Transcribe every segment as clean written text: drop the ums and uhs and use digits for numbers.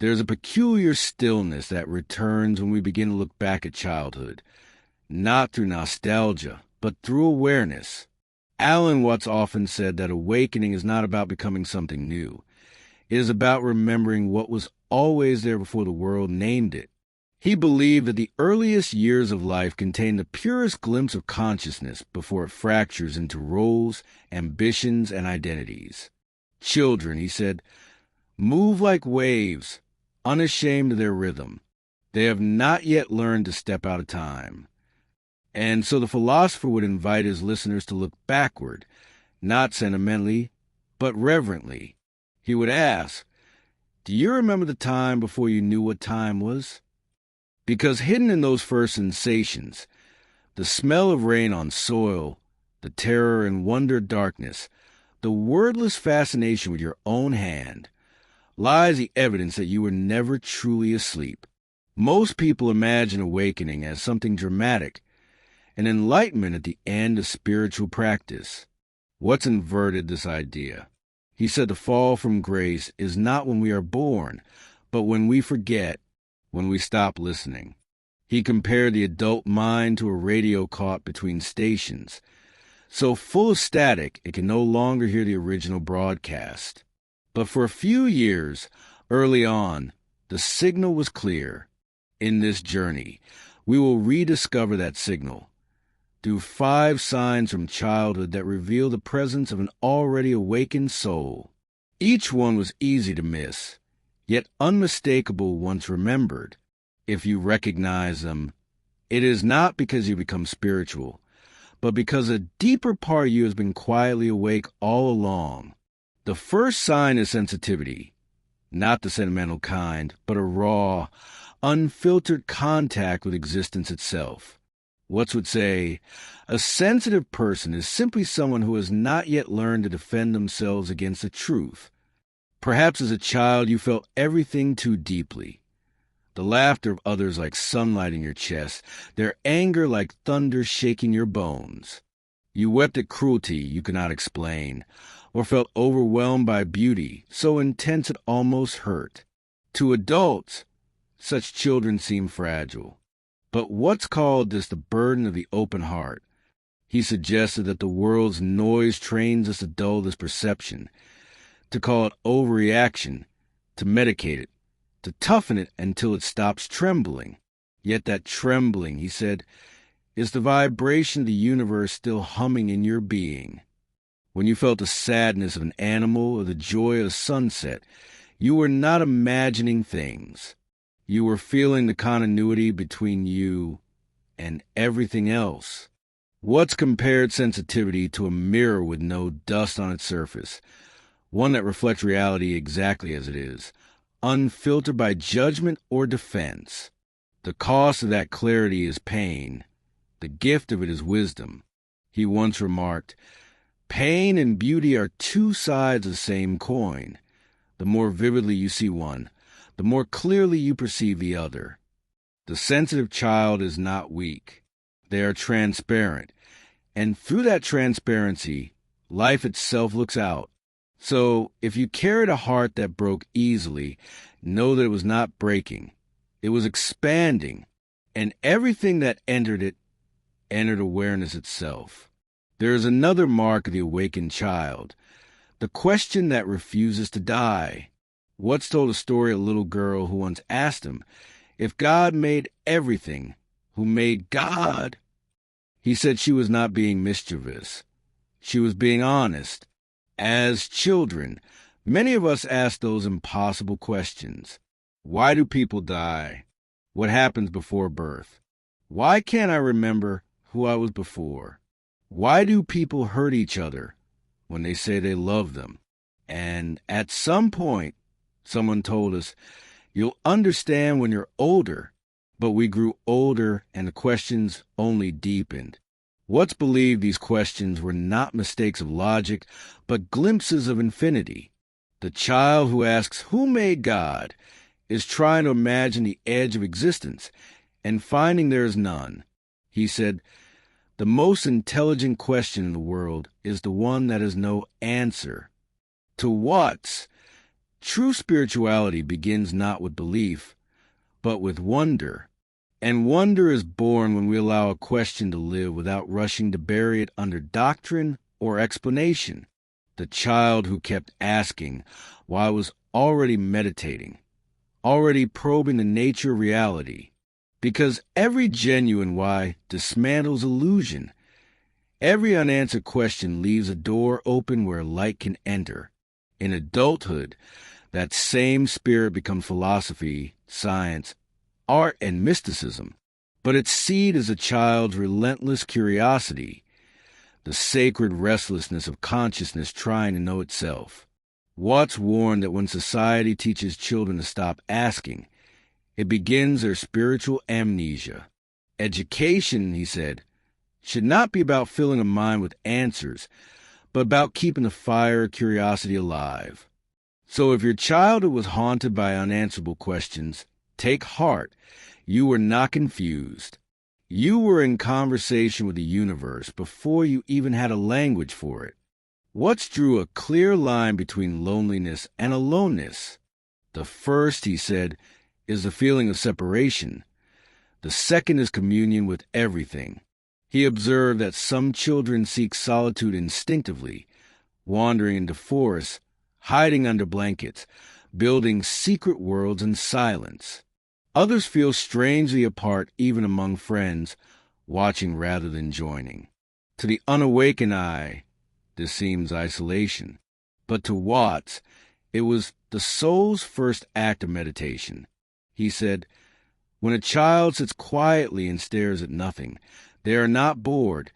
There's a peculiar stillness that returns when we begin to look back at childhood, not through nostalgia, but through awareness. Alan Watts often said that awakening is not about becoming something new. It is about remembering what was always there before the world named it. He believed that the earliest years of life contain the purest glimpse of consciousness before it fractures into roles, ambitions, and identities. Children, he said, move like waves, unashamed of their rhythm. They have not yet learned to step out of time. And so the philosopher would invite his listeners to look backward, not sentimentally, but reverently. He would ask, do you remember the time before you knew what time was? Because hidden in those first sensations, the smell of rain on soil, the terror and wonder darkness, the wordless fascination with your own hand, lies the evidence that you were never truly asleep. Most people imagine awakening as something dramatic, an enlightenment at the end of spiritual practice. What's inverted this idea? He said the fall from grace is not when we are born, but when we forget, when we stop listening. He compared the adult mind to a radio caught between stations, so full of static it can no longer hear the original broadcast. But for a few years, early on, the signal was clear. In this journey, we will rediscover that signal through 5 signs from childhood that reveal the presence of an already awakened soul. Each one was easy to miss, yet unmistakable once remembered. If you recognize them, it is not because you become spiritual, but because a deeper part of you has been quietly awake all along. The first sign is sensitivity, not the sentimental kind, but a raw, unfiltered contact with existence itself. Watts would say, a sensitive person is simply someone who has not yet learned to defend themselves against the truth. Perhaps as a child you felt everything too deeply. The laughter of others like sunlight in your chest, their anger like thunder shaking your bones. You wept at cruelty you could not explain, or felt overwhelmed by beauty so intense it almost hurt. To adults, such children seem fragile. But Watts called this the burden of the open heart. He suggested that the world's noise trains us to dull this perception, to call it overreaction, to medicate it, to toughen it until it stops trembling. Yet that trembling, he said, is the vibration of the universe still humming in your being. When you felt the sadness of an animal or the joy of a sunset, you were not imagining things. You were feeling the continuity between you and everything else. Watts compared sensitivity to a mirror with no dust on its surface, one that reflects reality exactly as it is, unfiltered by judgment or defense. The cost of that clarity is pain. The gift of it is wisdom. He once remarked, pain and beauty are 2 sides of the same coin. The more vividly you see one, the more clearly you perceive the other. The sensitive child is not weak. They are transparent, and through that transparency, life itself looks out. So, if you carried a heart that broke easily, know that it was not breaking. It was expanding, and everything that entered it entered awareness itself. There is another mark of the awakened child, the question that refuses to die. Watts told a story of a little girl who once asked him, if God made everything, who made God? He said she was not being mischievous. She was being honest. As children, many of us ask those impossible questions. Why do people die? What happens before birth? Why can't I remember who I was before? Why do people hurt each other when they say they love them? And at some point, someone told us, you'll understand when you're older, but we grew older and the questions only deepened. Watts believed these questions were not mistakes of logic, but glimpses of infinity. The child who asks, who made God, is trying to imagine the edge of existence and finding there is none. He said, the most intelligent question in the world is the one that has no answer. To Watts, True spirituality begins not with belief, but with wonder. And wonder is born when we allow a question to live without rushing to bury it under doctrine or explanation. The child who kept asking while I was already meditating, already probing the nature of reality. Because every genuine why dismantles illusion. Every unanswered question leaves a door open where light can enter. In adulthood, that same spirit becomes philosophy, science, art, and mysticism. But its seed is a child's relentless curiosity, the sacred restlessness of consciousness trying to know itself. Watts warned that when society teaches children to stop asking, it begins their spiritual amnesia. Education, he said, should not be about filling a mind with answers, but about keeping the fire of curiosity alive. So if your childhood was haunted by unanswerable questions, take heart. You were not confused. You were in conversation with the universe before you even had a language for it. Watts drew a clear line between loneliness and aloneness. The first, he said, is the feeling of separation. The second is communion with everything. He observed that some children seek solitude instinctively, wandering into forests, hiding under blankets, building secret worlds in silence. Others feel strangely apart even among friends, watching rather than joining. To the unawakened eye, this seems isolation. But to Watts, it was the soul's first act of meditation. He said, when a child sits quietly and stares at nothing, they are not bored.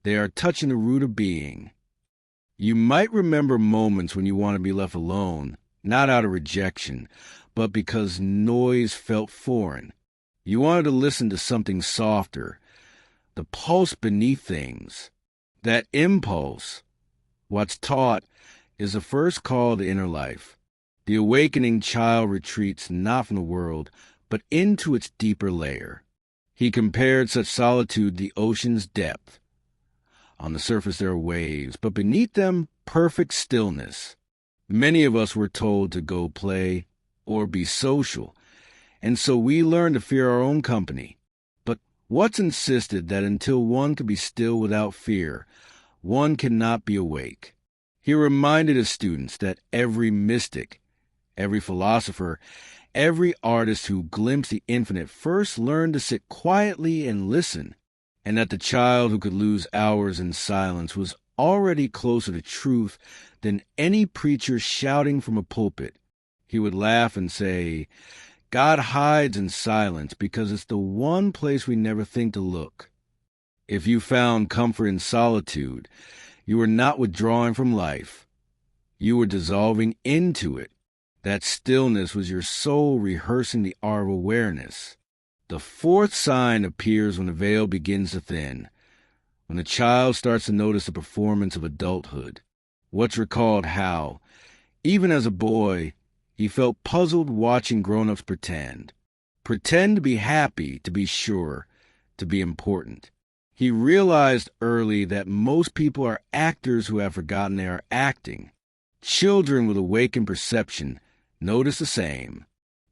They are touching the root of being. You might remember moments when you want to be left alone, not out of rejection, but because noise felt foreign. You wanted to listen to something softer, the pulse beneath things. That impulse, what's taught, is the first call to inner life. The awakening child retreats not from the world, but into its deeper layer. He compared such solitude to the ocean's depth. On the surface there are waves, but beneath them, perfect stillness. Many of us were told to go play or be social, and so we learned to fear our own company. But Watts insisted that until one could be still without fear, one cannot be awake. He reminded his students that every mystic, every philosopher, every artist who glimpsed the infinite first learned to sit quietly and listen, and that the child who could lose hours in silence was already closer to truth than any preacher shouting from a pulpit. He would laugh and say, God hides in silence because it's the one place we never think to look. If you found comfort in solitude, you were not withdrawing from life. You were dissolving into it. That stillness was your soul rehearsing the art of awareness. The fourth sign appears when the veil begins to thin, when the child starts to notice the performance of adulthood. Watts recalled how, even as a boy, he felt puzzled watching grown-ups pretend. Pretend to be happy, to be sure, to be important. He realized early that most people are actors who have forgotten they are acting. Children with awakened perception notice the same.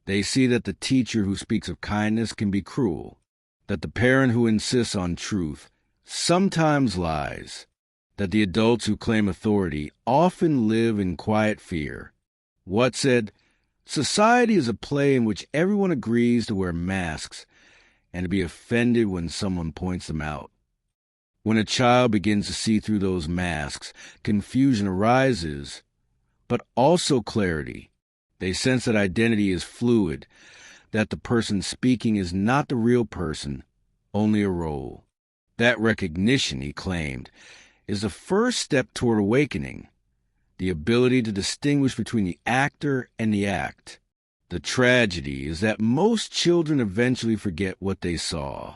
They see that the teacher who speaks of kindness can be cruel, that the parent who insists on truth sometimes lies, that the adults who claim authority often live in quiet fear. Watts said, society is a play in which everyone agrees to wear masks and to be offended when someone points them out. When a child begins to see through those masks, confusion arises, but also clarity. They sense that identity is fluid, that the person speaking is not the real person, only a role. That recognition, he claimed, is the first step toward awakening, the ability to distinguish between the actor and the act. The tragedy is that most children eventually forget what they saw.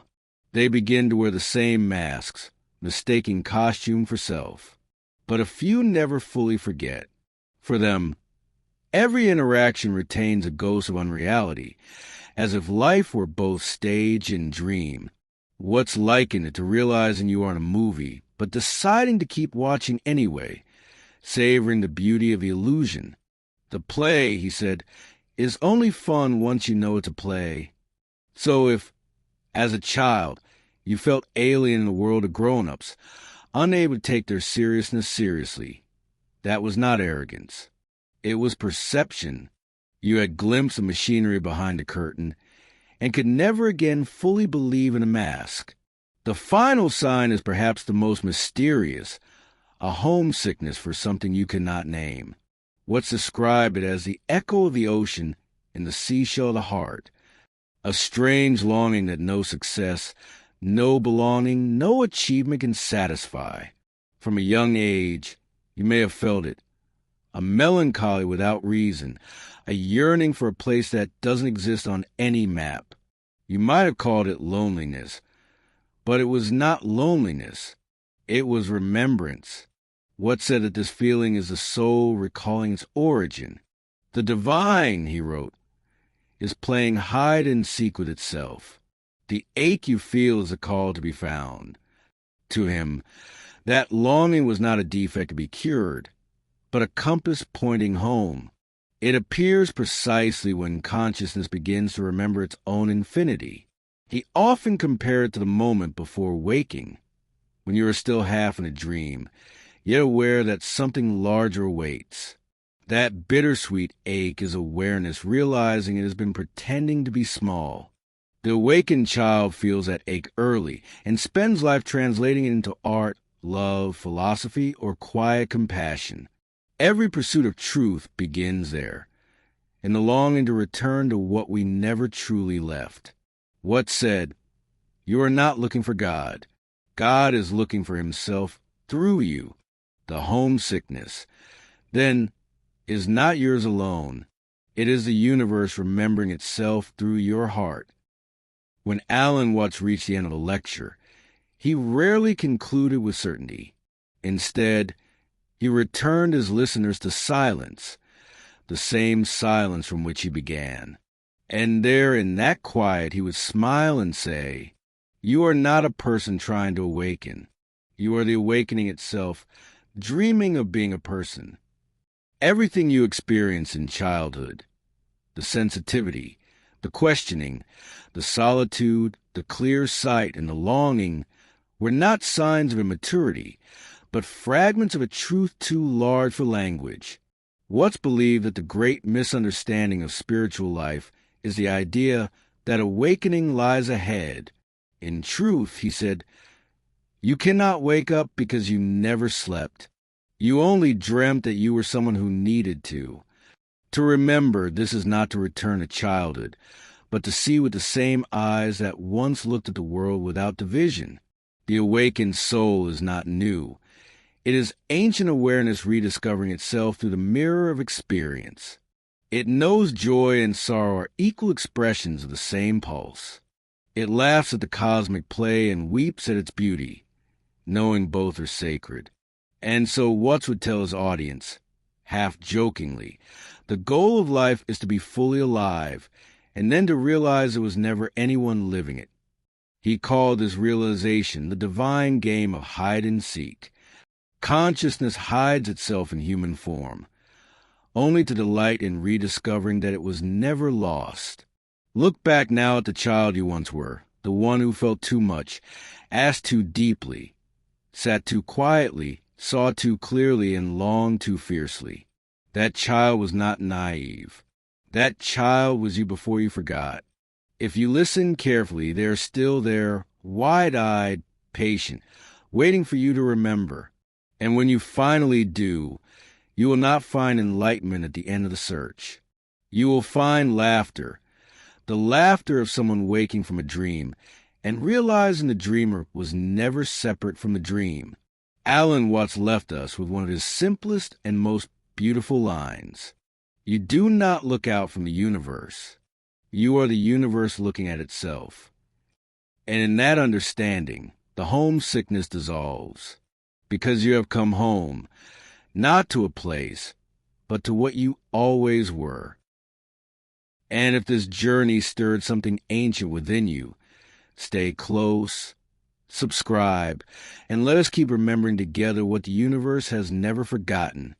They begin to wear the same masks, mistaking costume for self. But a few never fully forget. For them, every interaction retains a ghost of unreality, as if life were both stage and dream. What's likened it to realizing you are in a movie, but deciding to keep watching anyway, savoring the beauty of the illusion. The play, he said, is only fun once you know it's a play. So if, as a child, you felt alien in the world of grown-ups, unable to take their seriousness seriously, that was not arrogance. It was perception. You had glimpsed the machinery behind the curtain and could never again fully believe in a mask. The final sign is perhaps the most mysterious, a homesickness for something you cannot name. What's described it as the echo of the ocean in the seashell of the heart, a strange longing that no success, no belonging, no achievement can satisfy. From a young age, you may have felt it, a melancholy without reason, a yearning for a place that doesn't exist on any map. You might have called it loneliness, but it was not loneliness. It was remembrance. What said that this feeling is the soul recalling its origin? The divine, he wrote, is playing hide and seek with itself. The ache you feel is a call to be found. To him, that longing was not a defect to be cured, but a compass pointing home. It appears precisely when consciousness begins to remember its own infinity. He often compared it to the moment before waking, when you are still half in a dream, yet aware that something larger awaits. That bittersweet ache is awareness realizing it has been pretending to be small. The awakened child feels that ache early and spends life translating it into art, love, philosophy, or quiet compassion. Every pursuit of truth begins there, in the longing to return to what we never truly left. What said, "You are not looking for God. God is looking for himself through you." The homesickness, then, is not yours alone. It is the universe remembering itself through your heart. When Alan Watts reached the end of the lecture, he rarely concluded with certainty. Instead, he returned his listeners to silence, the same silence from which he began. And there, in that quiet, he would smile and say, "You are not a person trying to awaken. You are the awakening itself, dreaming of being a person. Everything you experience in childhood, the sensitivity, the questioning, the solitude, the clear sight, and the longing, were not signs of immaturity, but fragments of a truth too large for language. Watts believed that the great misunderstanding of spiritual life is the idea that awakening lies ahead. In truth, he said, you cannot wake up because you never slept. You only dreamt that you were someone who needed to. To remember, this is not to return to childhood, but to see with the same eyes that once looked at the world without division. The awakened soul is not new. It is ancient awareness rediscovering itself through the mirror of experience. It knows joy and sorrow are equal expressions of the same pulse. It laughs at the cosmic play and weeps at its beauty, knowing both are sacred. And so Watts would tell his audience, half jokingly, the goal of life is to be fully alive, and then to realize there was never anyone living it. He called this realization the divine game of hide and seek. Consciousness hides itself in human form, only to delight in rediscovering that it was never lost. Look back now at the child you once were, the one who felt too much, asked too deeply, sat too quietly, saw too clearly, and longed too fiercely. That child was not naive. That child was you before you forgot. If you listen carefully, they are still there, wide-eyed, patient, waiting for you to remember. And when you finally do, you will not find enlightenment at the end of the search. You will find laughter, the laughter of someone waking from a dream and realizing the dreamer was never separate from the dream. Alan Watts left us with one of his simplest and most beautiful lines. You do not look out from the universe. You are the universe looking at itself. And in that understanding, the homesickness dissolves, because you have come home, not to a place, but to what you always were. And if this journey stirred something ancient within you, stay close, subscribe, and let us keep remembering together what the universe has never forgotten.